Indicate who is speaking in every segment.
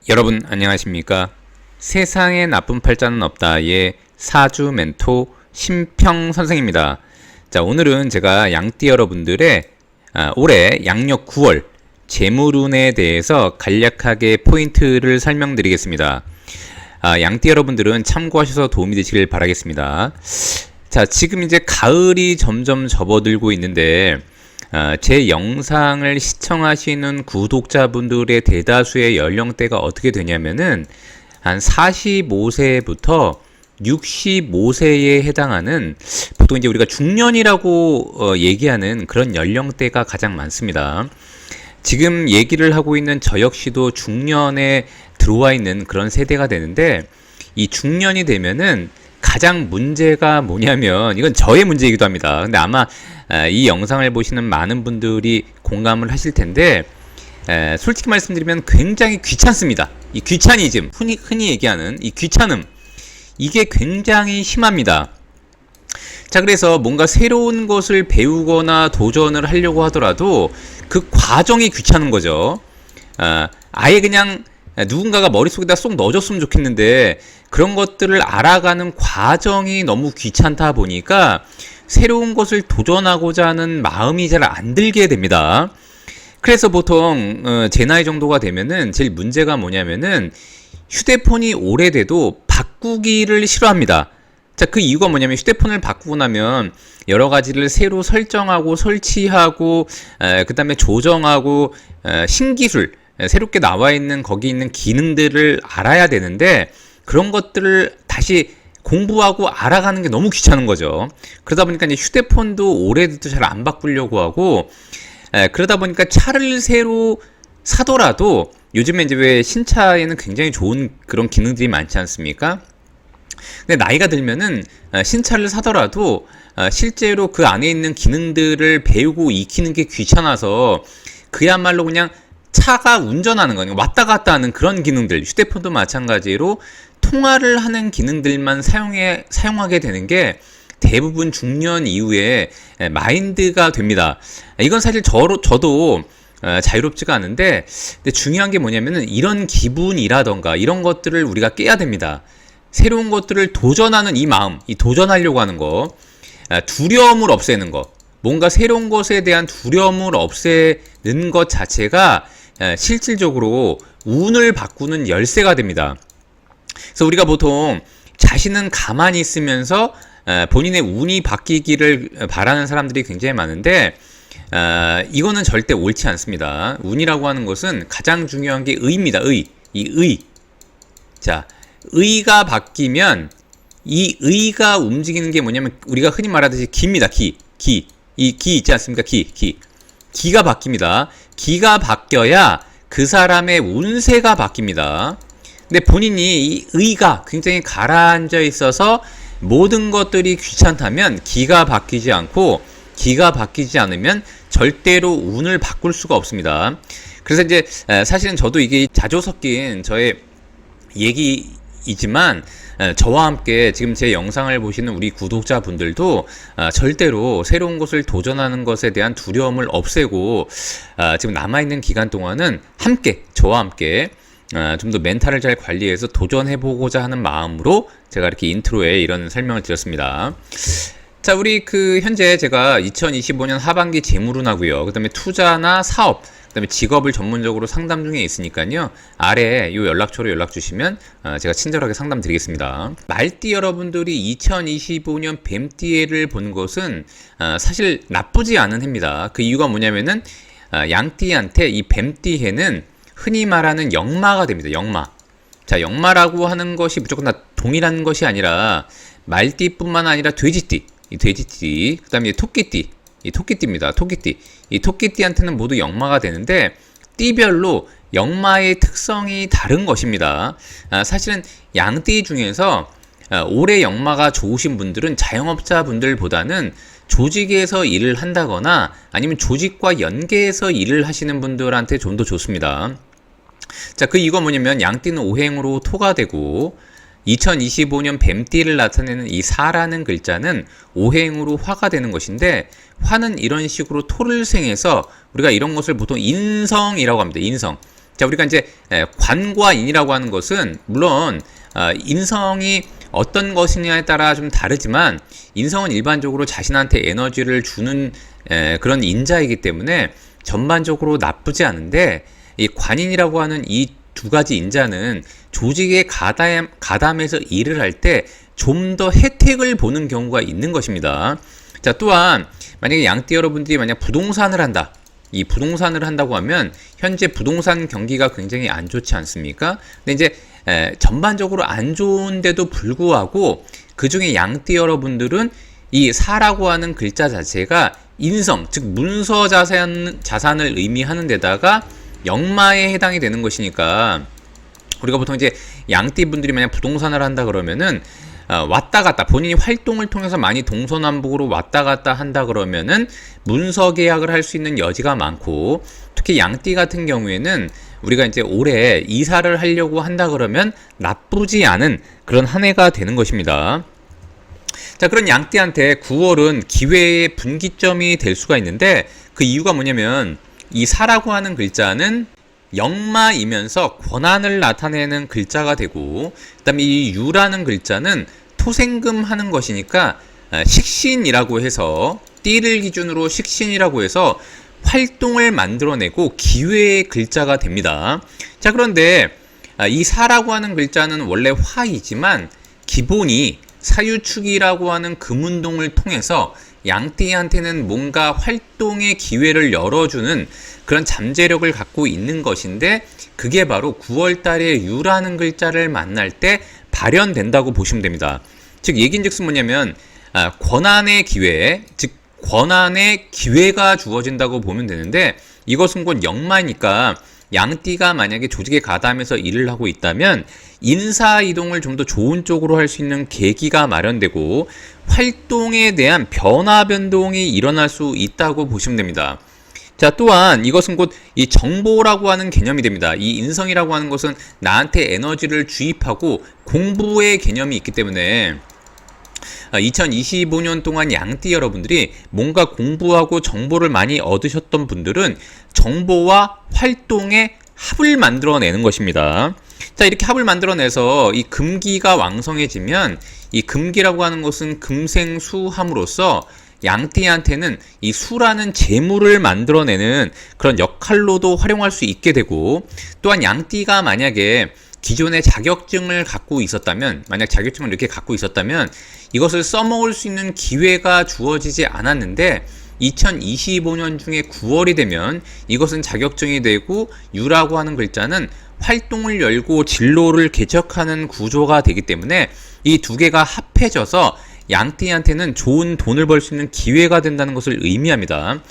Speaker 1: 여러분 안녕하십니까? 세상에 나쁜 팔자는 없다의 사주 멘토 심평 선생입니다. 자, 오늘은 제가 양띠 여러분들의 올해 양력 9월 재물운에 대해서 간략하게 포인트를 설명드리겠습니다. 양띠 여러분들은 참고하셔서 도움이 되시길 바라겠습니다. 자, 지금 이제 가을이 점점 접어들고 있는데 제 영상을 시청하시는 구독자분들의 대다수의 연령대가 어떻게 되냐면은 한 45세부터 65세에 해당하는 보통 이제 우리가 중년이라고 얘기하는 그런 연령대가 가장 많습니다. 지금 얘기를 하고 있는 저 역시도 중년에 들어와 있는 그런 세대가 되는데, 이 중년이 되면은 가장 문제가 뭐냐면, 이건 저의 문제이기도 합니다. 근데 아마 이 영상을 보시는 많은 분들이 공감을 하실 텐데, 솔직히 말씀드리면 굉장히 귀찮습니다. 이 귀차니즘, 흔히 얘기하는 이 귀찮음, 이게 굉장히 심합니다. 자, 그래서 뭔가 새로운 것을 배우거나 도전을 하려고 하더라도 그 과정이 귀찮은 거죠. 아예 그냥 누군가가 머릿속에다 쏙 넣어줬으면 좋겠는데, 그런 것들을 알아가는 과정이 너무 귀찮다 보니까 새로운 것을 도전하고자 하는 마음이 잘 안 들게 됩니다. 그래서 보통 제 나이 정도가 되면은 제일 문제가 뭐냐면은 휴대폰이 오래돼도 바꾸기를 싫어합니다. 자, 그 이유가 뭐냐면 휴대폰을 바꾸고 나면 여러 가지를 새로 설정하고 설치하고 그 다음에 조정하고 신기술, 새롭게 나와 있는 거기 있는 기능들을 알아야 되는데, 그런 것들을 다시 공부하고 알아가는 게 너무 귀찮은 거죠. 그러다 보니까 이제 휴대폰도 오래돼도 잘 안 바꾸려고 하고, 그러다 보니까 차를 새로 사더라도 요즘에 이제 왜 신차에는 굉장히 좋은 그런 기능들이 많지 않습니까? 근데 나이가 들면은 신차를 사더라도 실제로 그 안에 있는 기능들을 배우고 익히는 게 귀찮아서 그야말로 그냥 차가 운전하는 거니까 왔다 갔다 하는 그런 기능들, 휴대폰도 마찬가지로 통화를 하는 기능들만 사용하게 되는 게 대부분 중년 이후에 마인드가 됩니다. 이건 사실 저도 자유롭지가 않은데, 근데 중요한 게 뭐냐면은 이런 기분이라던가 이런 것들을 우리가 깨야 됩니다. 새로운 것들을 도전하는 이 마음, 이 도전하려고 하는 거, 두려움을 없애는 거, 뭔가 새로운 것에 대한 두려움을 없애는 것 자체가 실질적으로 운을 바꾸는 열쇠가 됩니다. 그래서 우리가 보통 자신은 가만히 있으면서 본인의 운이 바뀌기를 바라는 사람들이 굉장히 많은데, 이거는 절대 옳지 않습니다. 운이라고 하는 것은 가장 중요한 게 의입니다. 의. 자, 의가 바뀌면 이 의가 움직이는 게 뭐냐면 우리가 흔히 말하듯이 기입니다. 이 기 있지 않습니까? 기가 바뀝니다. 기가 바뀌어야 그 사람의 운세가 바뀝니다. 근데 본인이 이 의가 굉장히 가라앉아 있어서 모든 것들이 귀찮다면 기가 바뀌지 않고, 기가 바뀌지 않으면 절대로 운을 바꿀 수가 없습니다. 그래서 이제 사실은 저도 이게 자주 섞인 저의 얘기이지만, 저와 함께 지금 제 영상을 보시는 우리 구독자분들도 절대로 새로운 것을 도전하는 것에 대한 두려움을 없애고 지금 남아있는 기간 동안은 함께, 저와 함께 좀 더 멘탈을 잘 관리해서 도전해보고자 하는 마음으로 제가 이렇게 인트로에 이런 설명을 드렸습니다. 자, 우리 현재 제가 2025년 하반기 재물운하고요, 그 다음에 투자나 사업, 그 다음에 직업을 전문적으로 상담 중에 있으니까요, 아래 이 연락처로 연락 주시면 제가 친절하게 상담 드리겠습니다. 말띠 여러분들이 2025년 뱀띠해를 본 것은 사실 나쁘지 않은 해입니다. 그 이유가 뭐냐면은 양띠한테 이 뱀띠해는 흔히 말하는 역마가 됩니다. 역마. 자, 역마라고 하는 것이 무조건 다 동일한 것이 아니라 말띠뿐만 아니라 돼지띠, 그 다음에 토끼띠입니다. 이 토끼띠한테는 모두 역마가 되는데, 띠별로 역마의 특성이 다른 것입니다. 사실은 양띠 중에서 올해 역마가 좋으신 분들은 자영업자분들보다는 조직에서 일을 한다거나 아니면 조직과 연계해서 일을 하시는 분들한테 좀 더 좋습니다. 자, 이거 뭐냐면 양띠는 오행으로 토가 되고, 2025년 뱀띠를 나타내는 이 사라는 글자는 오행으로 화가 되는 것인데, 화는 이런 식으로 토를 생해서 우리가 이런 것을 보통 인성이라고 합니다. 인성. 자, 우리가 이제 관과 인이라고 하는 것은 물론 인성이 어떤 것이냐에 따라 좀 다르지만 인성은 일반적으로 자신한테 에너지를 주는 그런 인자이기 때문에 전반적으로 나쁘지 않은데, 이 관인이라고 하는 이 두 가지 인자는 조직에 가담해서 일을 할 때 좀 더 혜택을 보는 경우가 있는 것입니다. 자, 또한 만약에 양띠 여러분들이 만약 부동산을 한다, 이 부동산을 한다고 하면 현재 부동산 경기가 굉장히 안 좋지 않습니까? 근데 이제 전반적으로 안 좋은데도 불구하고 그 중에 양띠 여러분들은 이 사라고 하는 글자 자체가 인성, 즉 문서 자산을 의미하는 데다가 역마에 해당이 되는 것이니까, 우리가 보통 이제 양띠 분들이 만약 부동산을 한다 그러면은 왔다 갔다 본인이 활동을 통해서 많이 동서남북으로 왔다 갔다 한다 그러면은 문서 계약을 할 수 있는 여지가 많고, 특히 양띠 같은 경우에는 우리가 이제 올해 이사를 하려고 한다 그러면 나쁘지 않은 그런 한 해가 되는 것입니다. 자, 그런 양띠한테 9월은 기회의 분기점이 될 수가 있는데, 그 이유가 뭐냐면 이 사라고 하는 글자는 역마이면서 권한을 나타내는 글자가 되고, 그 다음에 이 유라는 글자는 토생금 하는 것이니까 식신이라고 해서, 띠를 기준으로 식신이라고 해서 활동을 만들어내고 기회의 글자가 됩니다. 자, 그런데 이 사라고 하는 글자는 원래 화이지만 기본이 사유축이라고 하는 금운동을 통해서 양띠한테는 뭔가 활동의 기회를 열어주는 그런 잠재력을 갖고 있는 것인데, 그게 바로 9월 달에 유라는 글자를 만날 때 발현된다고 보시면 됩니다. 즉 얘긴즉슨 뭐냐면 권한의 기회, 즉 권한의 기회가 주어진다고 보면 되는데, 이것은 곧 역마니까 양띠가 만약에 조직에 가담해서 일을 하고 있다면 인사 이동을 좀 더 좋은 쪽으로 할 수 있는 계기가 마련되고 활동에 대한 변화 변동이 일어날 수 있다고 보시면 됩니다. 자, 또한 이것은 곧 이 정보라고 하는 개념이 됩니다. 이 인성이라고 하는 것은 나한테 에너지를 주입하고 공부의 개념이 있기 때문에 2025년 동안 양띠 여러분들이 뭔가 공부하고 정보를 많이 얻으셨던 분들은 정보와 활동의 합을 만들어내는 것입니다. 자, 이렇게 합을 만들어내서 이 금기가 왕성해지면, 이 금기라고 하는 것은 금생수함으로써 양띠한테는 이 수라는 재물을 만들어내는 그런 역할로도 활용할 수 있게 되고, 또한 양띠가 만약에 기존에 자격증을 갖고 있었다면, 만약 자격증을 이렇게 갖고 있었다면 이것을 써먹을 수 있는 기회가 주어지지 않았는데 2025년 중에 9월이 되면 이것은 자격증이 되고, 유라고 하는 글자는 활동을 열고 진로를 개척하는 구조가 되기 때문에 이 두 개가 합해져서 양띠한테는 좋은 돈을 벌 수 있는 기회가 된다는 것을 의미합니다.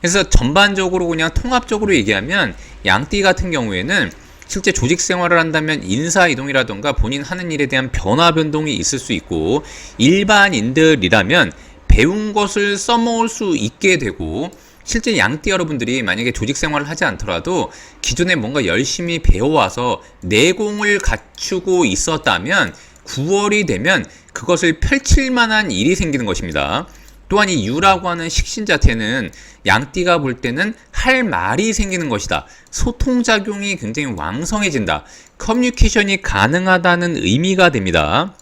Speaker 1: 그래서 전반적으로 그냥 통합적으로 얘기하면 양띠 같은 경우에는 실제 조직 생활을 한다면 인사 이동이라던가 본인 하는 일에 대한 변화 변동이 있을 수 있고, 일반인들이라면 배운 것을 써먹을 수 있게 되고, 실제 양띠 여러분들이 만약에 조직 생활을 하지 않더라도 기존에 뭔가 열심히 배워와서 내공을 갖추고 있었다면 9월이 되면 그것을 펼칠 만한 일이 생기는 것입니다. 또한 이 유라고 하는 식신 자체는 양띠가 볼 때는 할 말이 생기는 것이다. 소통작용이 굉장히 왕성해진다. 커뮤니케이션이 가능하다는 의미가 됩니다.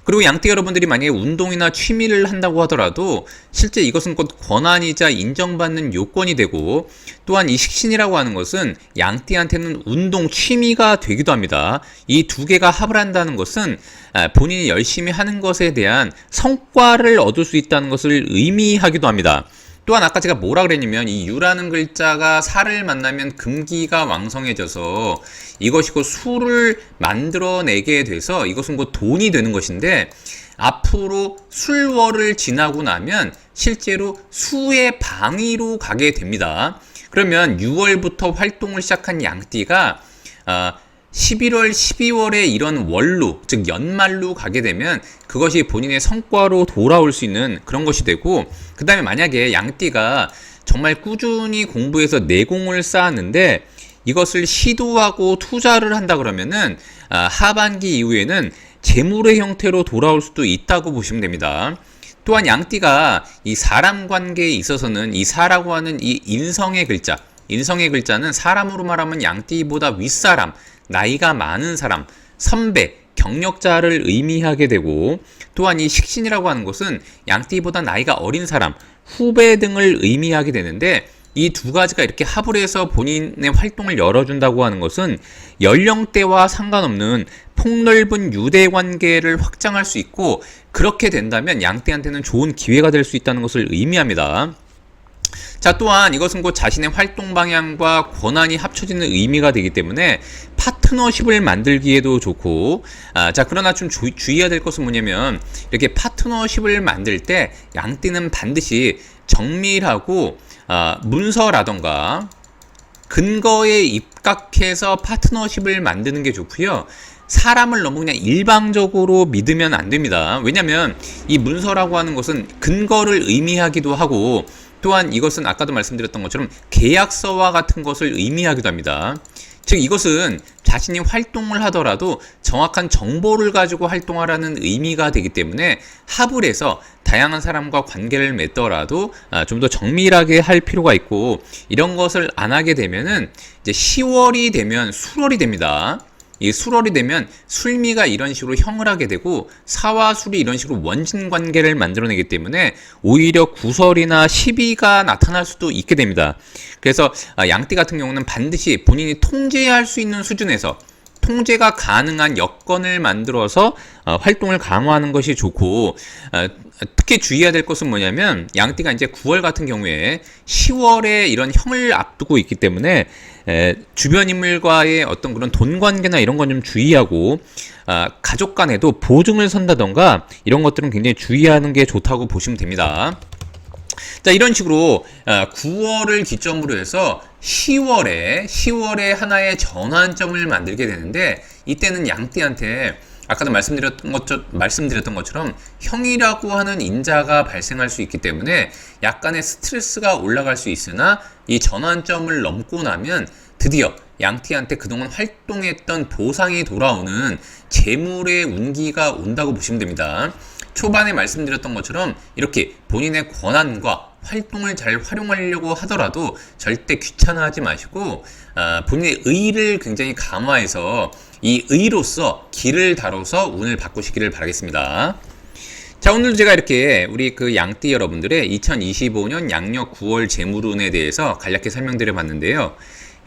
Speaker 1: 그리고 양띠 여러분들이 만약에 운동이나 취미를 한다고 하더라도 실제 이것은 곧 권한이자 인정받는 요건이 되고, 또한 이 식신이라고 하는 것은 양띠한테는 운동 취미가 되기도 합니다. 이 두 개가 합을 한다는 것은 본인이 열심히 하는 것에 대한 성과를 얻을 수 있다는 것을 의미하기도 합니다. 또한 아까 제가 뭐라 그랬냐면 이 유라는 글자가 사를 만나면 금기가 왕성해져서 이것이 곧 수를 만들어내게 돼서 이것은 곧 돈이 되는 것인데, 앞으로 술월을 지나고 나면 실제로 수의 방위로 가게 됩니다. 그러면 6월부터 활동을 시작한 양띠가 11월, 12월에 이런 월로, 즉 연말로 가게 되면 그것이 본인의 성과로 돌아올 수 있는 그런 것이 되고, 그 다음에 만약에 양띠가 정말 꾸준히 공부해서 내공을 쌓았는데 이것을 시도하고 투자를 한다 그러면은 하반기 이후에는 재물의 형태로 돌아올 수도 있다고 보시면 됩니다. 또한 양띠가 이 사람 관계에 있어서는 이 사라고 하는 이 인성의 글자, 인성의 글자는 사람으로 말하면 양띠보다 윗사람, 나이가 많은 사람, 선배, 경력자를 의미하게 되고, 또한 이 식신이라고 하는 것은 양띠보다 나이가 어린 사람, 후배 등을 의미하게 되는데, 이 두 가지가 이렇게 합을 해서 본인의 활동을 열어준다고 하는 것은 연령대와 상관없는 폭넓은 유대 관계를 확장할 수 있고, 그렇게 된다면 양띠한테는 좋은 기회가 될 수 있다는 것을 의미합니다. 자, 또한 이것은 곧 자신의 활동 방향과 권한이 합쳐지는 의미가 되기 때문에 파트너십을 만들기에도 좋고, 자, 그러나 좀 주의해야 될 것은 뭐냐면, 이렇게 파트너십을 만들 때 양띠는 반드시 정밀하고 문서라던가 근거에 입각해서 파트너십을 만드는 게 좋고요. 사람을 너무 그냥 일방적으로 믿으면 안 됩니다. 왜냐하면 이 문서라고 하는 것은 근거를 의미하기도 하고, 또한 이것은 아까도 말씀드렸던 것처럼 계약서와 같은 것을 의미하기도 합니다. 즉 이것은 자신이 활동을 하더라도 정확한 정보를 가지고 활동하라는 의미가 되기 때문에 합을 해서 다양한 사람과 관계를 맺더라도 좀 더 정밀하게 할 필요가 있고, 이런 것을 안 하게 되면은 이제 10월이 되면 술월이 됩니다. 이 술월이 되면 술미가 이런 식으로 형을 하게 되고, 사와 술이 이런 식으로 원진 관계를 만들어내기 때문에 오히려 구설이나 시비가 나타날 수도 있게 됩니다. 그래서 양띠 같은 경우는 반드시 본인이 통제할 수 있는 수준에서 통제가 가능한 여건을 만들어서 활동을 강화하는 것이 좋고, 특히 주의해야 될 것은 뭐냐면, 양띠가 이제 9월 같은 경우에 10월에 이런 형을 앞두고 있기 때문에 주변 인물과의 어떤 그런 돈 관계나 이런 건 좀 주의하고, 가족 간에도 보증을 선다던가 이런 것들은 굉장히 주의하는 게 좋다고 보시면 됩니다. 자, 이런 식으로 9월을 기점으로 해서 10월에 하나의 전환점을 만들게 되는데, 이때는 양띠한테 아까도 말씀드렸던 것처럼 형이라고 하는 인자가 발생할 수 있기 때문에 약간의 스트레스가 올라갈 수 있으나, 이 전환점을 넘고 나면 드디어 양띠한테 그동안 활동했던 보상이 돌아오는 재물의 운기가 온다고 보시면 됩니다. 초반에 말씀드렸던 것처럼 이렇게 본인의 권한과 활동을 잘 활용하려고 하더라도 절대 귀찮아하지 마시고, 본인의 의를 굉장히 강화해서 이 의로서 길을 다뤄서 운을 바꾸시기를 바라겠습니다. 자, 오늘 제가 이렇게 우리 그 양띠 여러분들의 2025년 양력 9월 재물운에 대해서 간략히 설명드려 봤는데요.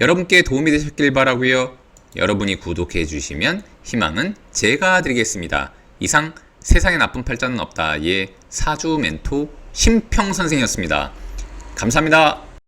Speaker 1: 여러분께 도움이 되셨길 바라고요. 여러분이 구독해 주시면 희망은 제가 드리겠습니다. 이상 세상에 나쁜 팔자는 없다의 사주 멘토 심평 선생이었습니다. 감사합니다.